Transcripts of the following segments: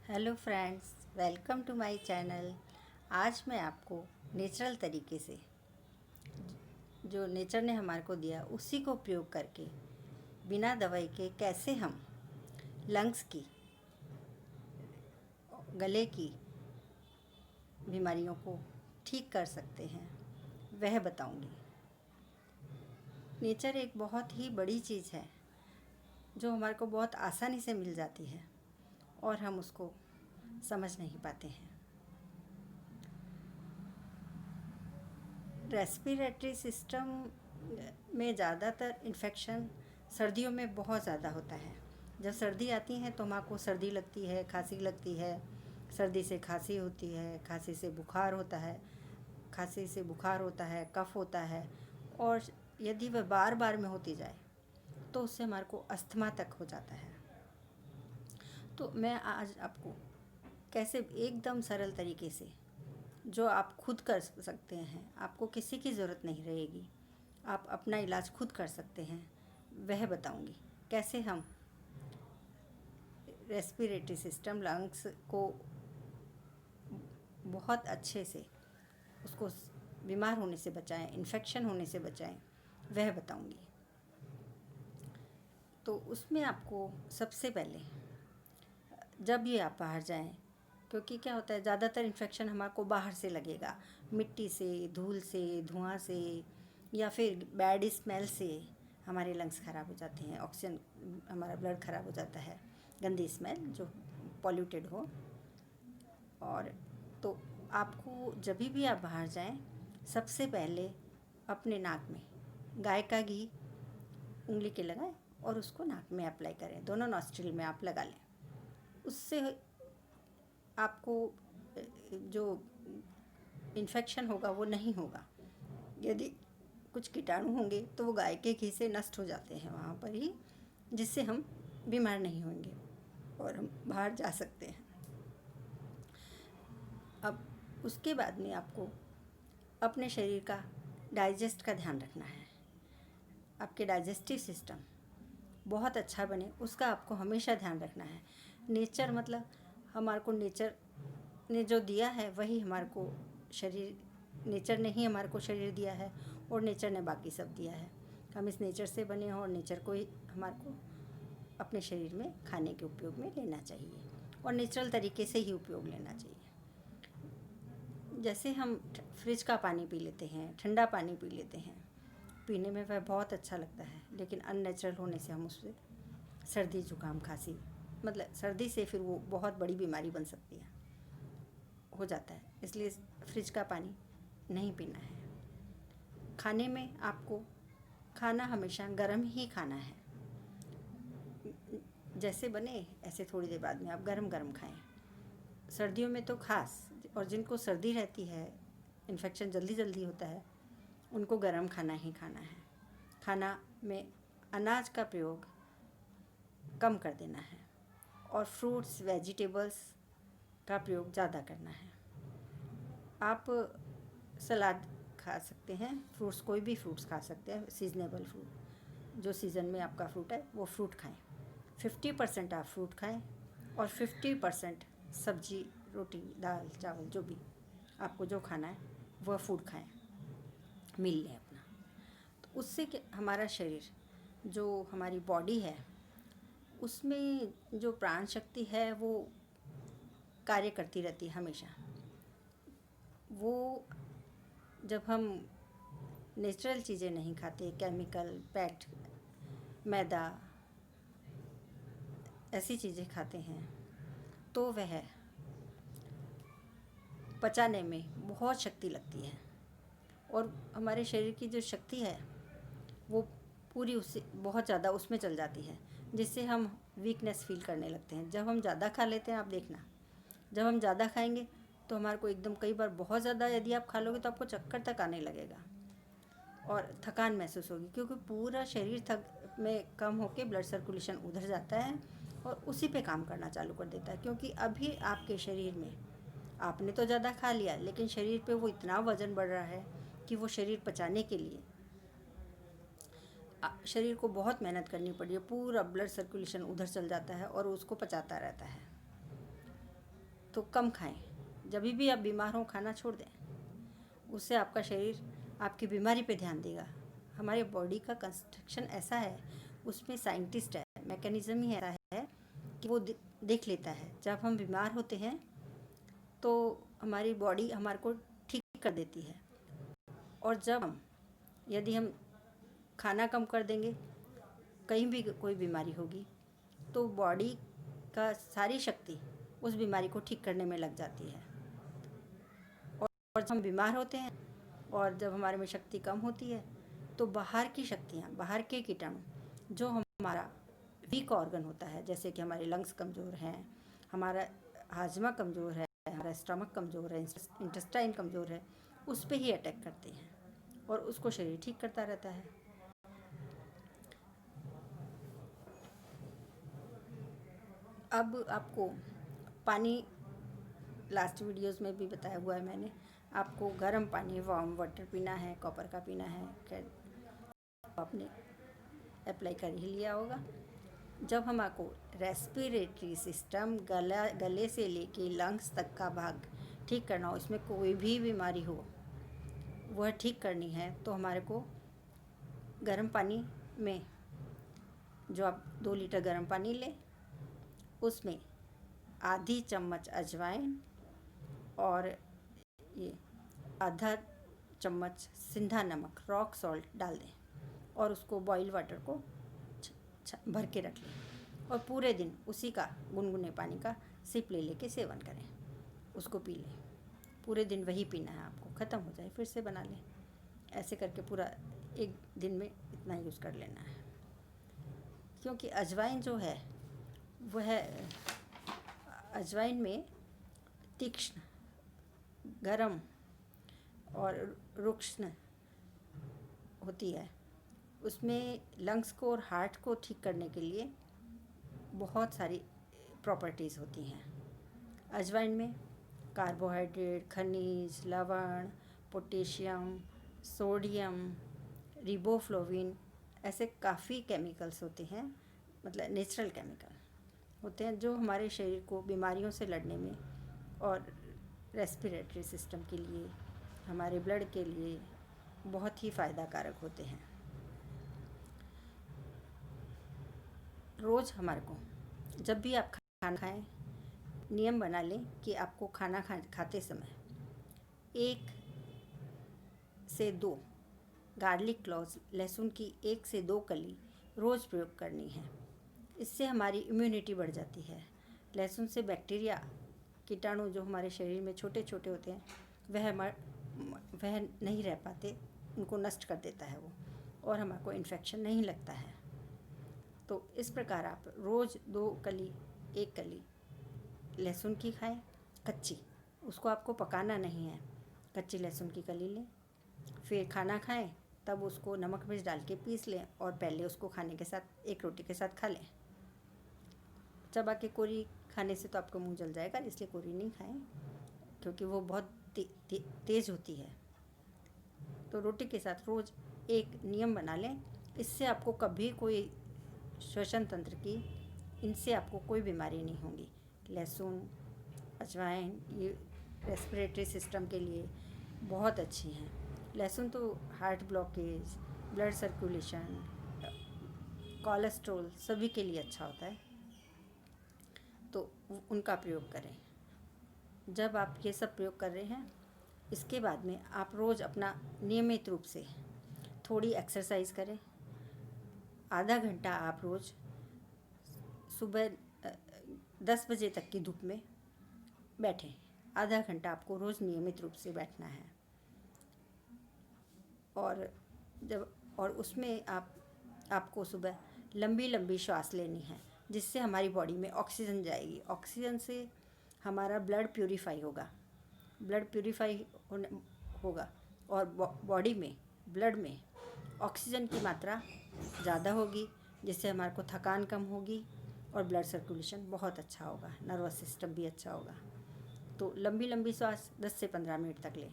Hello friends, welcome to my channel. आज मैं आपको नेचुरल तरीके से जो नेचर ने हमारे को दिया उसी को प्रयोग करके बिना दवाई के कैसे हम लंग्स की, गले की बीमारियों को ठीक कर सकते हैं वह बताऊंगी। नेचर एक बहुत ही बड़ी चीज़ है जो हमारे को बहुत आसानी से मिल जाती है और हम उसको समझ नहीं पाते हैं। रेस्पिरेटरी सिस्टम में ज़्यादातर इन्फेक्शन सर्दियों में बहुत ज़्यादा होता है। जब सर्दी आती है तो हमको सर्दी लगती है, खांसी लगती है, सर्दी से खांसी होती है, खांसी से बुखार होता है, खांसी से बुखार होता है, कफ होता है। और यदि वह बार बार में होती जाए तो उससे हमारे को अस्थमा तक हो जाता है। तो मैं आज आपको कैसे एकदम सरल तरीके से जो आप खुद कर सकते हैं, आपको किसी की ज़रूरत नहीं रहेगी, आप अपना इलाज खुद कर सकते हैं, वह बताऊंगी। कैसे हम रेस्पिरेटरी सिस्टम, लंग्स को बहुत अच्छे से उसको बीमार होने से बचाएं, इन्फेक्शन होने से बचाएं, वह बताऊंगी। तो उसमें आपको सबसे पहले जब भी आप बाहर जाएं, क्योंकि क्या होता है ज़्यादातर इन्फेक्शन हमारे को बाहर से लगेगा, मिट्टी से, धूल से, धुआं से या फिर बैड स्मेल से हमारे लंग्स ख़राब हो जाते हैं, ऑक्सीजन, हमारा ब्लड ख़राब हो जाता है, गंदी स्मेल जो पॉल्यूटेड हो। और तो आपको जब भी आप बाहर जाएं, सबसे पहले अपने नाक में गाय का घी उंगली के लगाएं और उसको नाक में अप्लाई करें, दोनों नॉस्ट्रिल में आप लगा लें। उससे आपको जो इन्फेक्शन होगा वो नहीं होगा। यदि कुछ कीटाणु होंगे तो वो गाय के घी से नष्ट हो जाते हैं वहाँ पर ही, जिससे हम बीमार नहीं होंगे और हम बाहर जा सकते हैं। अब उसके बाद में आपको अपने शरीर का डाइजेस्ट का ध्यान रखना है। आपके डाइजेस्टिव सिस्टम बहुत अच्छा बने उसका आपको हमेशा ध्यान रखना है। नेचर मतलब हमारे को नेचर ने जो दिया है वही हमारे को शरीर, नेचर ने ही हमारे को शरीर दिया है और नेचर ने बाकी सब दिया है। हम इस नेचर से बने हैं और नेचर को ही हमारे को अपने शरीर में खाने के उपयोग में लेना चाहिए और नेचुरल तरीके से ही उपयोग लेना चाहिए। जैसे हम फ्रिज का पानी पी लेते हैं, ठंडा पानी पी लेते हैं, पीने में वह बहुत अच्छा लगता है, लेकिन अननेचुरल होने से हम उससे सर्दी, जुकाम, खांसी, मतलब सर्दी से फिर वो बहुत बड़ी बीमारी बन सकती है, हो जाता है। इसलिए फ्रिज का पानी नहीं पीना है। खाने में आपको खाना हमेशा गर्म ही खाना है। जैसे बने ऐसे थोड़ी देर बाद में आप गरम गरम खाएं। सर्दियों में तो खास, और जिनको सर्दी रहती है, इन्फेक्शन जल्दी जल्दी होता है, उनको गरम खाना ही खाना है। खाना में अनाज का प्रयोग कम कर देना है और फ्रूट्स, वेजिटेबल्स का प्रयोग ज़्यादा करना है। आप सलाद खा सकते हैं, फ्रूट्स, कोई भी फ्रूट्स खा सकते हैं, सीजनेबल फ्रूट, जो सीज़न में आपका फ्रूट है वो फ्रूट खाएं। 50% आप फ्रूट खाएं और 50% सब्जी, रोटी, दाल, चावल, जो भी आपको जो खाना है वह फूड खाएं, मील लें अपना। तो उससे हमारा शरीर, जो हमारी बॉडी है, उसमें जो प्राण शक्ति है वो कार्य करती रहती है हमेशा। वो जब हम नेचुरल चीज़ें नहीं खाते, केमिकल पैक्ड, मैदा, ऐसी चीज़ें खाते हैं, तो वह पचाने में बहुत शक्ति लगती है और हमारे शरीर की जो शक्ति है वो पूरी उससे बहुत ज़्यादा उसमें चल जाती है, जिससे हम वीकनेस फील करने लगते हैं। जब हम ज़्यादा खा लेते हैं, आप देखना, जब हम ज़्यादा खाएंगे तो हमारे को एकदम, कई बार बहुत ज़्यादा यदि आप खा लोगे तो आपको चक्कर तक आने लगेगा और थकान महसूस होगी, क्योंकि पूरा शरीर थक में कम होके ब्लड सर्कुलेशन उधर जाता है और उसी पे काम करना चालू कर देता है। क्योंकि अभी आपके शरीर में, आपने तो ज़्यादा खा लिया, लेकिन शरीर पे वो इतना वज़न बढ़ रहा है कि वो शरीर पचाने के लिए शरीर को बहुत मेहनत करनी पड़ी है। पूरा ब्लड सर्कुलेशन उधर चल जाता है और उसको पचाता रहता है। तो कम खाएं। जब भी आप बीमार हों खाना छोड़ दें, उससे आपका शरीर आपकी बीमारी पे ध्यान देगा। हमारे बॉडी का कंस्ट्रक्शन ऐसा है, उसमें साइंटिस्ट है, मैकेनिज़्म ही ऐसा है कि वो देख लेता है। जब हम बीमार होते हैं तो हमारी बॉडी हमारे को ठीक कर देती है, और यदि हम खाना कम कर देंगे, कहीं भी कोई बीमारी होगी तो बॉडी का सारी शक्ति उस बीमारी को ठीक करने में लग जाती है। और जब हम बीमार होते हैं और जब हमारे में शक्ति कम होती है तो बाहर की शक्तियाँ, बाहर के कीटाणु, जो हमारा वीक ऑर्गन होता है, जैसे कि हमारे लंग्स कमज़ोर हैं, हमारा हाजमा कमज़ोर है, हमारा स्टमक कमज़ोर है, इंटेस्टाइन कमज़ोर है, उस पर ही अटैक करते हैं और उसको शरीर ठीक करता रहता है। अब आपको पानी, लास्ट वीडियोस में भी बताया हुआ है मैंने, आपको गर्म पानी, वार्म वाटर पीना है, कॉपर का पीना है। खैर आपने अप्लाई कर ही लिया होगा। जब हमारे रेस्पिरेटरी सिस्टम, गले से लेके लंग्स तक का भाग ठीक करना हो, इसमें कोई भी बीमारी हो वह ठीक करनी है, तो हमारे को गर्म पानी में, जो आप 2 लीटर गर्म पानी लें, उसमें आधी चम्मच अजवाइन और ये आधा चम्मच सिंधा नमक, रॉक सॉल्ट डाल दें और उसको बॉइल वाटर को भर के रख लें और पूरे दिन उसी का गुनगुने पानी का सिप ले लेके सेवन करें, उसको पी लें। पूरे दिन वही पीना है आपको, ख़त्म हो जाए फिर से बना लें। ऐसे करके पूरा एक दिन में इतना यूज़ कर लेना है। क्योंकि अजवाइन जो है वह अजवाइन में तीक्ष्ण, गरम और रुक्ष होती है। उसमें लंग्स को और हार्ट को ठीक करने के लिए बहुत सारी प्रॉपर्टीज़ होती हैं। अजवाइन में कार्बोहाइड्रेट, खनिज, लवण, पोटेशियम, सोडियम, रिबोफ्लोविन, ऐसे काफ़ी केमिकल्स होते हैं, मतलब नेचुरल केमिकल होते हैं, जो हमारे शरीर को बीमारियों से लड़ने में और रेस्पिरेटरी सिस्टम के लिए, हमारे ब्लड के लिए बहुत ही फ़ायदा कारक होते हैं। रोज़ हमारे को जब भी आप खाना खाएं, नियम बना लें कि आपको खाना खाते समय 1 से 2 गार्लिक क्लॉव्स, लहसुन की 1 से 2 कली रोज़ प्रयोग करनी है। इससे हमारी इम्यूनिटी बढ़ जाती है। लहसुन से बैक्टीरिया, कीटाणु जो हमारे शरीर में छोटे छोटे होते हैं, वह नहीं रह पाते, उनको नष्ट कर देता है वो, और हमारे को इन्फेक्शन नहीं लगता है। तो इस प्रकार आप रोज़ 1 कली लहसुन की खाएं, कच्ची, उसको आपको पकाना नहीं है। कच्ची लहसुन की कली लें, फिर खाना खाएं, तब उसको नमक मिर्च डाल के पीस लें और पहले उसको खाने के साथ एक रोटी के साथ खा लें। चबा के कोरी खाने से तो आपका मुंह जल जाएगा, इसलिए कोरी नहीं खाएं, क्योंकि वो बहुत तेज़ होती है। तो रोटी के साथ रोज़ एक नियम बना लें। इससे आपको कभी कोई श्वसन तंत्र की, इनसे आपको कोई बीमारी नहीं होगी। लहसुन, अजवाइन ये रेस्पिरेटरी सिस्टम के लिए बहुत अच्छी हैं। लहसुन तो heart blockage, blood circulation, cholesterol सभी के लिए अच्छा होता है, तो उनका प्रयोग करें। जब आप ये सब प्रयोग कर रहे हैं, इसके बाद में आप रोज़ अपना नियमित रूप से थोड़ी एक्सरसाइज करें। आधा घंटा आप रोज़ सुबह 10 बजे तक की धूप में बैठें। आधा घंटा आपको रोज़ नियमित रूप से बैठना है। और उसमें आपको सुबह लंबी लंबी श्वास लेनी है, जिससे हमारी बॉडी में ऑक्सीजन जाएगी। ऑक्सीजन से हमारा ब्लड प्यूरीफाई होगा, होगा और बॉडी में, ब्लड में ऑक्सीजन की मात्रा ज़्यादा होगी, जिससे हमारे को थकान कम होगी और ब्लड सर्कुलेशन बहुत अच्छा होगा, नर्वस सिस्टम भी अच्छा होगा। तो लंबी लंबी श्वास 10 से 15 मिनट तक लें।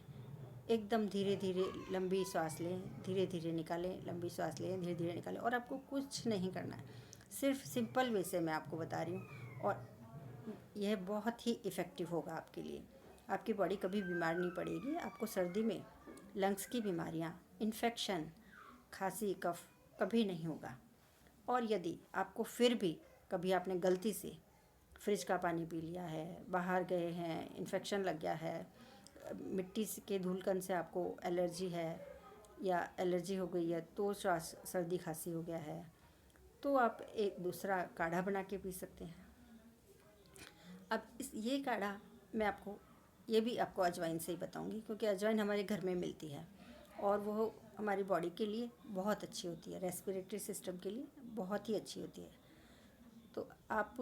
एकदम धीरे धीरे लंबी सांस लें, धीरे धीरे निकालें, लंबी सांस लें, धीरे धीरे निकालें। और आपको कुछ नहीं करना है, सिर्फ सिंपल वे से मैं आपको बता रही हूँ। और यह बहुत ही इफ़ेक्टिव होगा आपके लिए। आपकी बॉडी कभी बीमार नहीं पड़ेगी। आपको सर्दी में लंग्स की बीमारियाँ, इन्फेक्शन, खांसी, कफ कभी नहीं होगा। और यदि आपको फिर भी कभी आपने गलती से फ्रिज का पानी पी लिया है, बाहर गए हैं, इन्फेक्शन लग गया है, मिट्टी के धूलकण से आपको एलर्जी है या एलर्जी हो गई है, तो सर्दी खांसी हो गया है, तो आप एक दूसरा काढ़ा बना के पी सकते हैं। अब ये काढ़ा मैं आपको ये भी आपको अजवाइन से ही बताऊंगी, क्योंकि अजवाइन हमारे घर में मिलती है और वो हमारी बॉडी के लिए बहुत अच्छी होती है, रेस्पिरेटरी सिस्टम के लिए बहुत ही अच्छी होती है। तो आप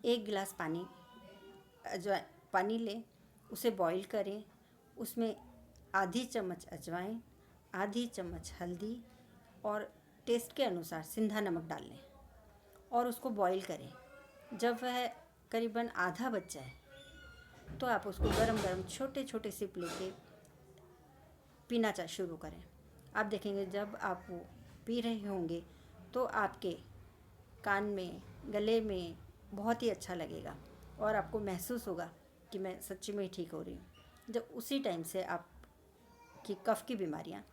1 गिलास पानी लें, उसे बॉईल करें, उसमें आधी चम्मच अजवाइन, आधी चम्मच हल्दी और टेस्ट के अनुसार सिंधा नमक डाल लें और उसको बॉईल करें। जब वह करीबन आधा बच जाए तो आप उसको गरम गरम छोटे छोटे सिप लेके पीना शुरू करें। आप देखेंगे जब आप वो पी रहे होंगे तो आपके कान में, गले में बहुत ही अच्छा लगेगा और आपको महसूस होगा कि मैं सच्ची में ही ठीक हो रही हूँ। जब उसी टाइम से आपकी कफ़ की बीमारियाँ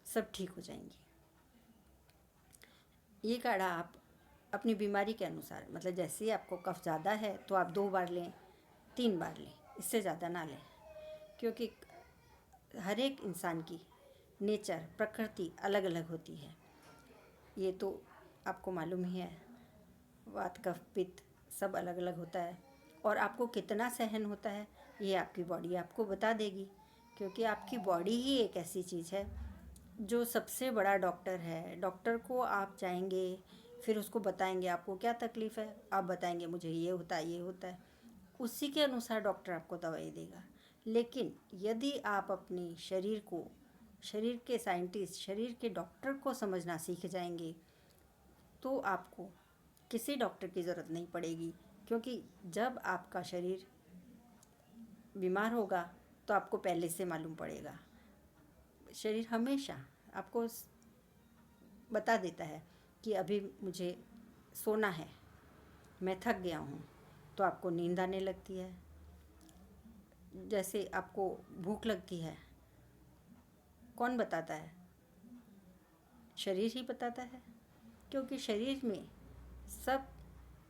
सब ठीक हो जाएंगी। ये काढ़ा आप अपनी बीमारी के अनुसार, मतलब जैसे ही आपको कफ़ ज़्यादा है तो आप 2 बार लें, 3 बार लें, इससे ज़्यादा ना लें, क्योंकि हर एक इंसान की नेचर, प्रकृति अलग अलग होती है। ये तो आपको मालूम ही है, वात, कफ, पित्त सब अलग अलग होता है और आपको कितना सहन होता है ये आपकी बॉडी आपको बता देगी, क्योंकि आपकी बॉडी ही एक ऐसी चीज़ है जो सबसे बड़ा डॉक्टर है। डॉक्टर को आप जाएंगे, फिर उसको बताएंगे आपको क्या तकलीफ़ है, आप बताएंगे मुझे ये होता है, ये होता है, उसी के अनुसार डॉक्टर आपको दवाई देगा। लेकिन यदि आप अपने शरीर को, शरीर के साइंटिस्ट, शरीर के डॉक्टर को समझना सीख जाएंगे तो आपको किसी डॉक्टर की ज़रूरत नहीं पड़ेगी, क्योंकि जब आपका शरीर बीमार होगा तो आपको पहले से मालूम पड़ेगा। शरीर हमेशा आपको बता देता है कि अभी मुझे सोना है, मैं थक गया हूँ, तो आपको नींद आने लगती है। जैसे आपको भूख लगती है, कौन बताता है? शरीर ही बताता है, क्योंकि शरीर में सब,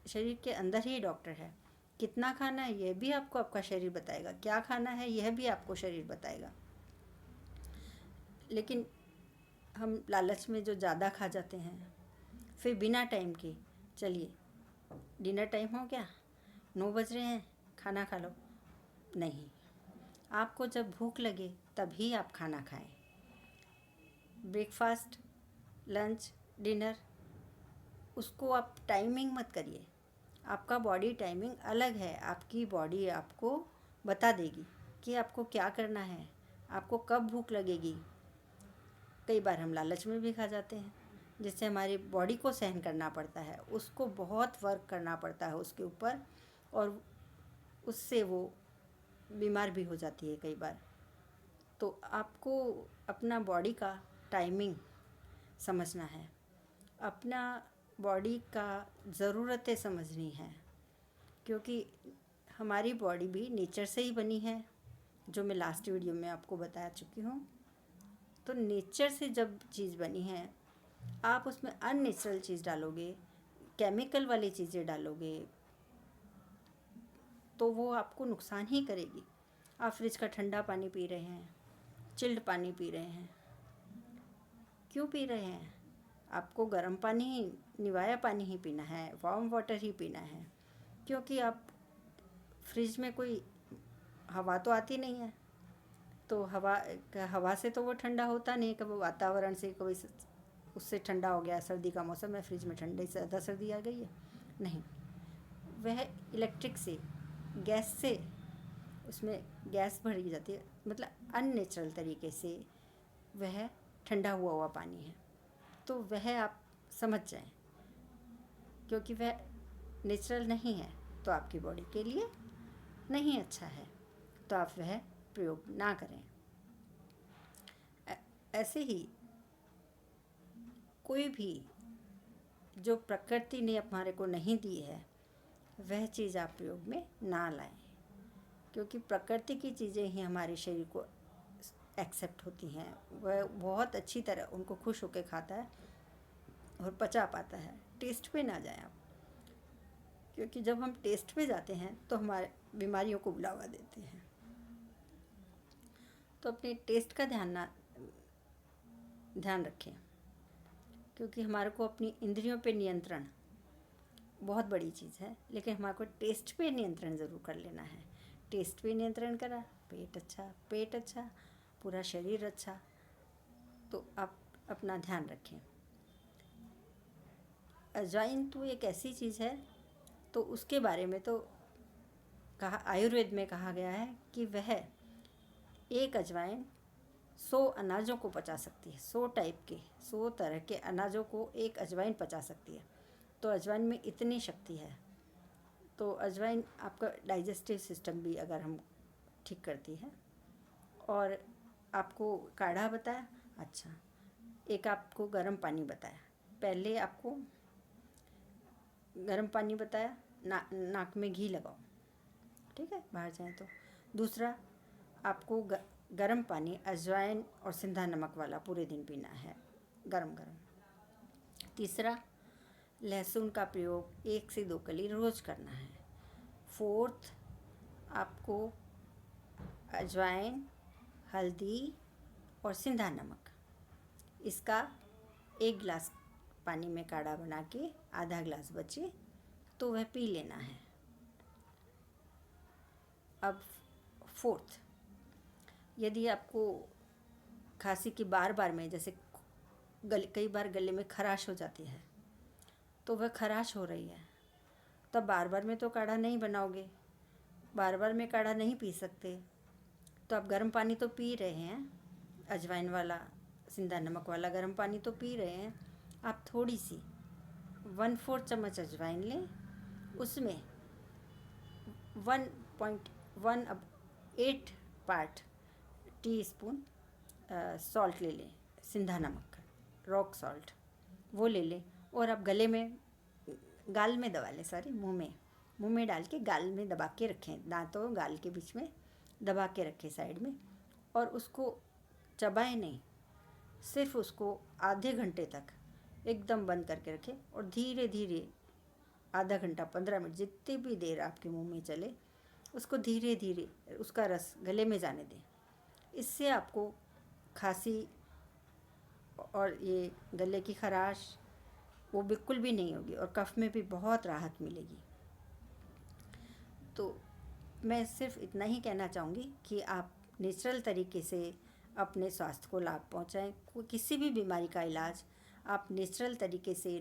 शरीर के अंदर ही डॉक्टर है। कितना खाना है यह भी आपको आपका शरीर बताएगा, क्या खाना है यह भी आपको शरीर बताएगा। लेकिन हम लालच में जो ज़्यादा खा जाते हैं, फिर बिना टाइम के, चलिए डिनर टाइम हो गया, 9 बज रहे हैं, खाना खा लो। नहीं, आपको जब भूख लगे तभी आप खाना खाएं। ब्रेकफास्ट, लंच, डिनर, उसको आप टाइमिंग मत करिए। आपका बॉडी टाइमिंग अलग है। आपकी बॉडी आपको बता देगी कि आपको क्या करना है, आपको कब भूख लगेगी। कई बार हम लालच में भी खा जाते हैं, जिससे हमारी बॉडी को सहन करना पड़ता है, उसको बहुत वर्क करना पड़ता है उसके ऊपर, और उससे वो बीमार भी हो जाती है कई बार। तो आपको अपना बॉडी का टाइमिंग समझना है, अपना बॉडी का ज़रूरतें समझनी है, क्योंकि हमारी बॉडी भी नेचर से ही बनी है, जो मैं लास्ट वीडियो में आपको बता चुकी हूँ। तो नेचर से जब चीज़ बनी है, आप उसमें अननेचुरल चीज़ डालोगे, केमिकल वाली चीज़ें डालोगे, तो वो आपको नुकसान ही करेगी। आप फ्रिज का ठंडा पानी पी रहे हैं, चिल्ड पानी पी रहे हैं, क्यों पी रहे हैं? आपको गर्म पानी ही, निवाया पानी ही पीना है, वार्म वाटर ही पीना है, क्योंकि आप फ्रिज में कोई हवा तो आती नहीं है, तो हवा से तो वो ठंडा होता नहीं। कभी वातावरण से कभी उससे ठंडा हो गया, सर्दी का मौसम है, फ्रिज में ठंडे से ज़्यादा सर्दी आ गई है, नहीं। वह इलेक्ट्रिक से, गैस से, उसमें गैस भरी जाती है, मतलब अननेचुरल तरीके से वह ठंडा हुआ पानी है। तो वह आप समझ जाएं, क्योंकि वह नेचुरल नहीं है तो आपकी बॉडी के लिए नहीं अच्छा है, तो आप वह प्रयोग ना करें। ऐसे ही कोई भी जो प्रकृति ने हमारे को नहीं दी है, वह चीज़ आप प्रयोग में ना लाएं, क्योंकि प्रकृति की चीज़ें ही हमारे शरीर को एक्सेप्ट होती हैं। वह बहुत अच्छी तरह उनको खुश होकर खाता है और पचा पाता है। टेस्ट पे ना जाएं आप, क्योंकि जब हम टेस्ट पे जाते हैं तो हमारे बीमारियों को बुलावा देते हैं। तो अपने टेस्ट का ध्यान रखें, क्योंकि हमारे को अपनी इंद्रियों पे नियंत्रण बहुत बड़ी चीज़ है, लेकिन हमारे को टेस्ट पे नियंत्रण ज़रूर कर लेना है। टेस्ट पे नियंत्रण करा, पेट अच्छा, पूरा शरीर अच्छा। तो आप अपना ध्यान रखें। अजवाइन तो एक ऐसी चीज़ है, तो उसके बारे में तो आयुर्वेद में कहा गया है कि वह एक अजवाइन 100 अनाजों को पचा सकती है। 100 तरह के अनाजों को एक अजवाइन पचा सकती है। तो अजवाइन में इतनी शक्ति है। तो अजवाइन आपका डाइजेस्टिव सिस्टम भी अगर हम ठीक करती है। और आपको काढ़ा बताया, अच्छा, एक आपको गर्म पानी बताया। पहले आपको गर्म पानी बताया, नाक में घी लगाओ, ठीक है, बाहर जाए तो। दूसरा, आपको गर्म पानी अजवाइन और सिंधा नमक वाला पूरे दिन पीना है, गरम गरम। तीसरा, लहसुन का प्रयोग 1 से 2 कली रोज़ करना है। फोर्थ, आपको अजवाइन, हल्दी और सिंधा नमक, इसका 1 गिलास पानी में काढ़ा बना के आधा गिलास बचे तो वह पी लेना है। अब फोर्थ, यदि आपको खांसी की बार में, जैसे कई बार गले में खराश हो जाती है, तो वह खराश हो रही है, तब बार में तो काढ़ा नहीं बनाओगे, बार में काढ़ा नहीं पी सकते। तो आप गर्म पानी तो पी रहे हैं, अजवाइन वाला, सिंधा नमक वाला गर्म पानी तो पी रहे हैं। आप थोड़ी सी 1/4 चम्मच अजवाइन लें, उसमें 1.18 पार्ट टीस्पून सॉल्ट ले लें, सिंधा नमक, रॉक सॉल्ट, वो ले लें। और आप गाल में दबा लें, मुंह में डाल के गाल में दबा के रखें, दांतों गाल के बीच में दबा के रखें साइड में। और उसको चबाएं नहीं, सिर्फ उसको आधे घंटे तक एकदम बंद करके रखें और धीरे धीरे आधा घंटा 15 मिनट जितनी भी देर आपके मुंह में चले, उसको धीरे धीरे उसका रस गले में जाने दें। इससे आपको खांसी और ये गले की खराश वो बिल्कुल भी नहीं होगी और कफ में भी बहुत राहत मिलेगी। तो मैं सिर्फ इतना ही कहना चाहूँगी कि आप नेचुरल तरीके से अपने स्वास्थ्य को लाभ पहुँचाएं। किसी भी बीमारी का इलाज आप नेचुरल तरीके से,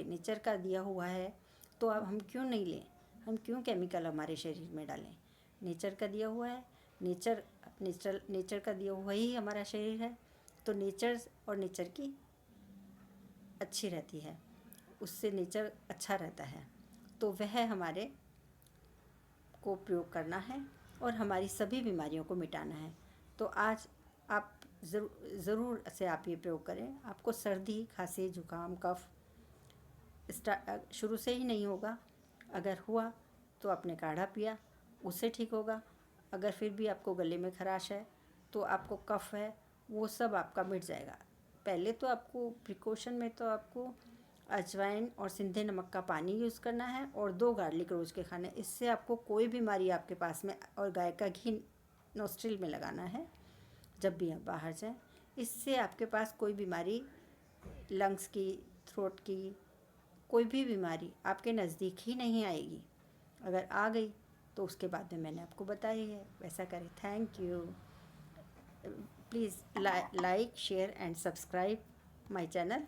नेचर का दिया हुआ है, तो अब हम क्यों नहीं लें? हम क्यों केमिकल हमारे शरीर में डालें? नेचर का दिया हुआ है, नेचर का दिया हुआ ही हमारा शरीर है, तो नेचर की अच्छी रहती है, उससे नेचर अच्छा रहता है। तो वह हमारे को प्रयोग करना है और हमारी सभी बीमारियों को मिटाना है। तो आज आप ज़रूर से आप ये प्रयोग करें। आपको सर्दी, खांसी, जुकाम, कफ शुरू से ही नहीं होगा। अगर हुआ तो आपने काढ़ा पिया, उससे ठीक होगा। अगर फिर भी आपको गले में खराश है, तो आपको कफ है, वो सब आपका मिट जाएगा। पहले तो आपको प्रिकॉशन में तो आपको अजवाइन और सिंधे नमक का पानी यूज़ करना है और 2 गार्लिक रोज़ के खाने। इससे आपको कोई बीमारी आपके पास में, और गाय का घी नोस्ट्रिल में लगाना है जब भी आप बाहर जाएं। इससे आपके पास कोई बीमारी, लंग्स की, थ्रोट की, कोई भी बीमारी आपके नज़दीक ही नहीं आएगी। अगर आ गई तो उसके बाद में मैंने आपको बताई है, वैसा करें। Thank you. Please like, share and subscribe my channel.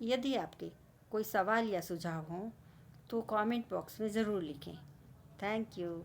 यदि आपके कोई सवाल या सुझाव हों तो कमेंट बॉक्स में ज़रूर लिखें। Thank you.